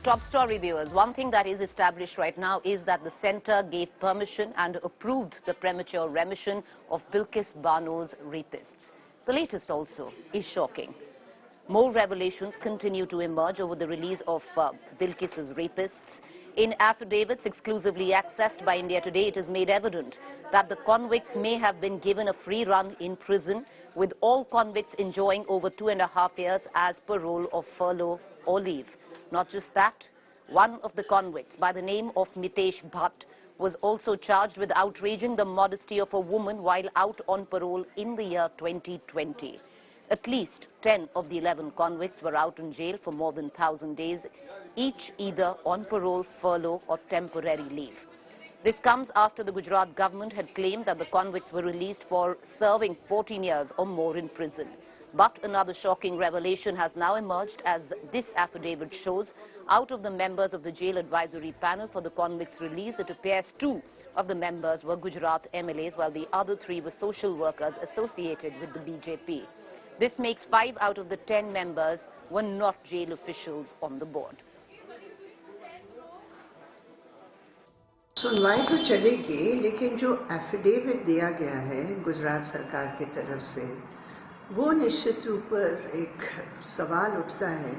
Top story, viewers. One thing that is established right now is that the centre gave permission and approved the premature remission of Bilkis Bano's rapists. The latest also is shocking. More revelations continue to emerge over the release of Bilkis's rapists. In affidavits exclusively accessed by India Today, it is made evident that the convicts may have been given a free run in prison, with all convicts enjoying over 2.5 years as parole or furlough or leave. Not just that, one of the convicts by the name of Mitesh Bhatt was also charged with outraging the modesty of a woman while out on parole in the year 2020. At least 10 of the 11 convicts were out in jail for more than 1,000 days, each either on parole, furlough or temporary leave. This comes after the Gujarat government had claimed that the convicts were released for serving 14 years or more in prison. But another shocking revelation has now emerged, as this affidavit shows. Out of the members of the jail advisory panel for the convicts' release, it appears 2 of the members were Gujarat MLAs, while the other 3 were social workers associated with the BJP. This makes 5 out of the 10 members were not jail officials on the board. सुनवाई तो चलेगी, लेकिन जो affidavit दिया गया है गुजरात सरकार की तरफ से, वो निश्चित रूप पर एक सवाल उठता है।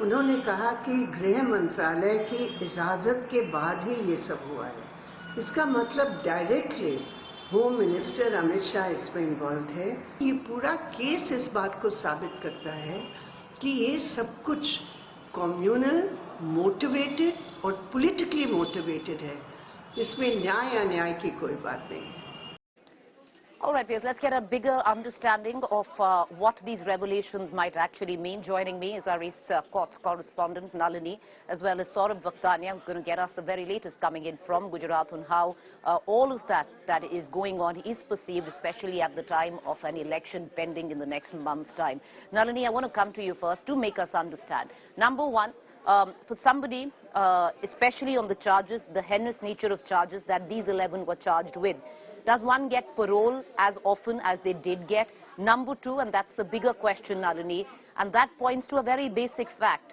उन्होंने कहा कि गृह मंत्रालय की इजाज़त के बाद ही ये सब हुआ है। इसका मतलब directly home minister Amit Shah इसमें इन्वॉल्व है। ये पूरा केस इस बात को साबित करता है कि ये सब कुछ कम्युनल, मोटिवेटेड और पॉलिटिकली मोटिवेटेड है। इसमें न्याय अन्याय की कोई बात नहीं है। All right, please, let's get a bigger understanding of what these revelations might actually mean. Joining me is our East Courts correspondent Nalini, as well as Saurabh Vakhtania, who's going to get us the very latest coming in from Gujarat on how all of that is going on is perceived, especially at the time of an election pending in the next month's time. Nalini, I want to come to you first to make us understand. Number one, for somebody, especially on the charges, the heinous nature of charges that these 11 were charged with, does one get parole as often as they did get? Number two, and that's the bigger question, Nalini, and that points to a very basic fact.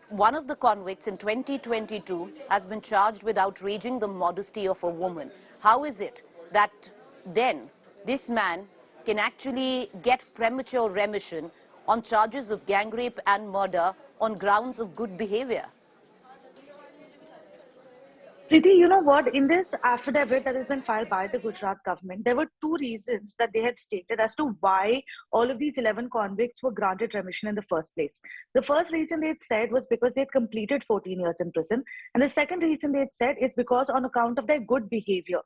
One of the convicts in 2022 has been charged with outraging the modesty of a woman. How is it that then this man can actually get premature remission on charges of gang rape and murder on grounds of good behavior? Preeti, you know what? In this affidavit that has been filed by the Gujarat government, there were 2 reasons that they had stated as to why all of these 11 convicts were granted remission in the first place. The first reason they had said was because they had completed 14 years in prison. And the second reason they had said is because on account of their good behavior.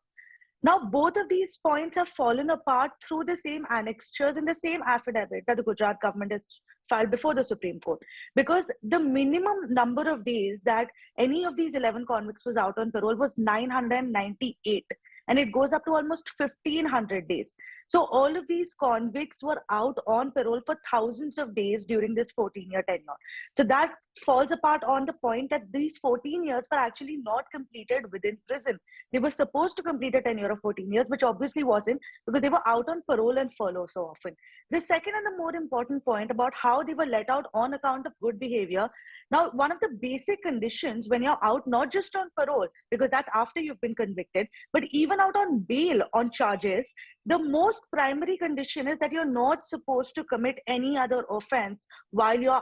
Now, both of these points have fallen apart through the same annexures in the same affidavit that the Gujarat government has filed before the Supreme Court. Because the minimum number of days that any of these 11 convicts was out on parole was 998. And it goes up to almost 1,500 days. So all of these convicts were out on parole for thousands of days during this 14-year tenure. So that falls apart on the point that these 14 years were actually not completed within prison. They were supposed to complete a tenure of 14 years, which obviously wasn't, because they were out on parole and furlough so often. The second and the more important point about how they were let out on account of good behavior. Now, one of the basic conditions when you're out, not just on parole, because that's after you've been convicted, but even out on bail on charges, the most primary condition is that you're not supposed to commit any other offense while you're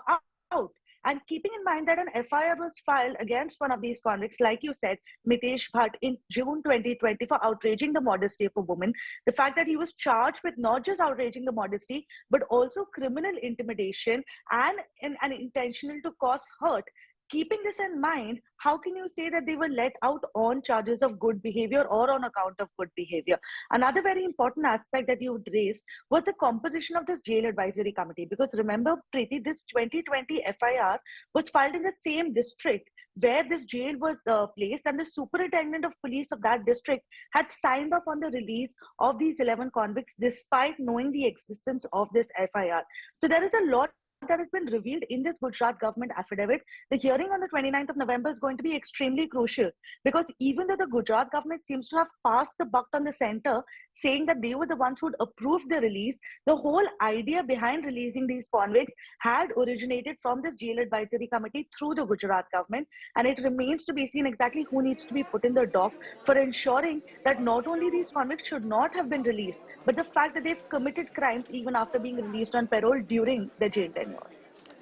out. And keeping in mind that an FIR was filed against one of these convicts, like you said, Mitesh Bhatt, in June 2020 for outraging the modesty of a woman, the fact that he was charged with not just outraging the modesty, but also criminal intimidation and an intentional to cause hurt. Keeping this in mind, how can you say that they were let out on charges of good behavior or on account of good behavior? Another very important aspect that you raised was the composition of this jail advisory committee. Because remember, Preeti, this 2020 FIR was filed in the same district where this jail was placed, and the superintendent of police of that district had signed off on the release of these 11 convicts despite knowing the existence of this FIR. So there is a lot that has been revealed in this Gujarat government affidavit, the hearing on the 29th of November is going to be extremely crucial, because even though the Gujarat government seems to have passed the buck on the center, saying that they were the ones who'd approved the release, the whole idea behind releasing these convicts had originated from this jail advisory committee through the Gujarat government, and it remains to be seen exactly who needs to be put in the dock for ensuring that not only these convicts should not have been released, but the fact that they've committed crimes even after being released on parole during their jail tenure.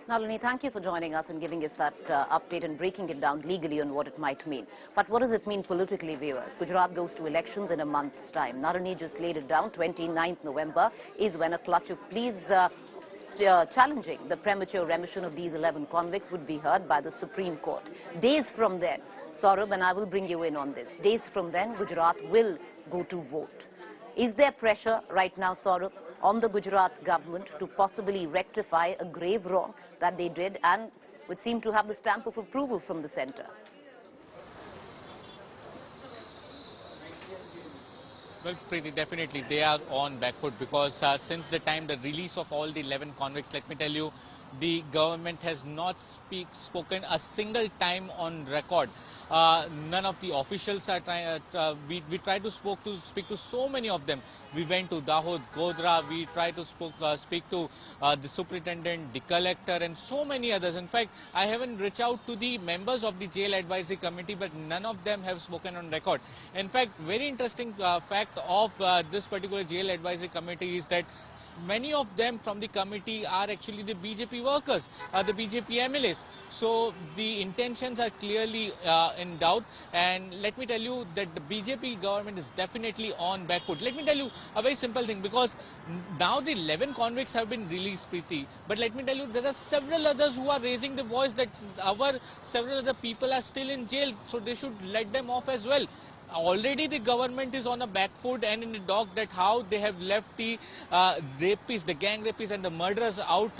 Nalini, thank you for joining us and giving us that update and breaking it down legally on what it might mean. But what does it mean politically, viewers? Gujarat goes to elections in a month's time. Nalini just laid it down. 29th November is when a clutch of pleas challenging the premature remission of these 11 convicts would be heard by the Supreme Court. Days from then, Saurabh, and I will bring you in on this, days from then, Gujarat will go to vote. Is there pressure right now, Saurabh, on the Gujarat government to possibly rectify a grave wrong that they did and would seem to have the stamp of approval from the centre? Well, pretty definitely they are on back foot, because since the time the release of all the 11 convicts, let me tell you, the government has not spoken a single time on record. None of the officials are trying. We tried to speak to so many of them. We went to Dahod, Godhra. We tried to speak to the superintendent, the collector, and so many others. In fact, I haven't reached out to the members of the jail advisory committee, but none of them have spoken on record. In fact, very interesting fact of this particular jail advisory committee is that many of them from the committee are actually the BJP workers, the BJP MLAs. So the intentions are clearly in doubt, and let me tell you that the BJP government is definitely on back foot. Let me tell you a very simple thing, because now the 11 convicts have been released, Preeti, but let me tell you there are several others who are raising the voice that several other people are still in jail, so they should let them off as well. Already the government is on a back foot and in the dock that how they have left the rapists, the gang rapists and the murderers out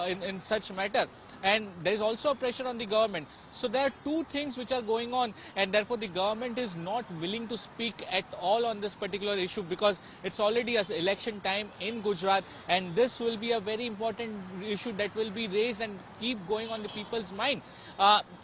in such matter. And there is also pressure on the government. So there are two things which are going on, and therefore the government is not willing to speak at all on this particular issue, because it's already an election time in Gujarat, and this will be a very important issue that will be raised and keep going on the people's mind.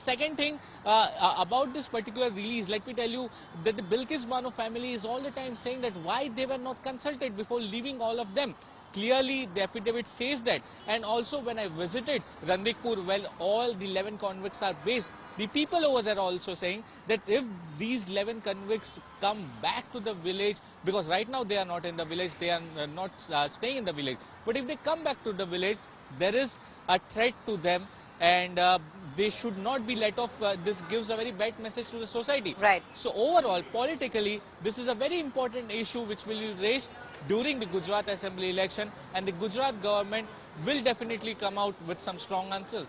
Second thing about this particular release, let me tell you that the Bilkis Bano family is all the time saying that why they were not consulted before leaving all of them. Clearly, the affidavit says that. And also, when I visited Randikpur, where all the 11 convicts are based, the people over there are also saying that if these 11 convicts come back to the village, because right now they are not in the village, they are not staying in the village, but if they come back to the village, there is a threat to them, and they should not be let off. This gives a very bad message to the society. Right. So overall, politically, this is a very important issue which will be raised during the Gujarat Assembly election, and the Gujarat government will definitely come out with some strong answers.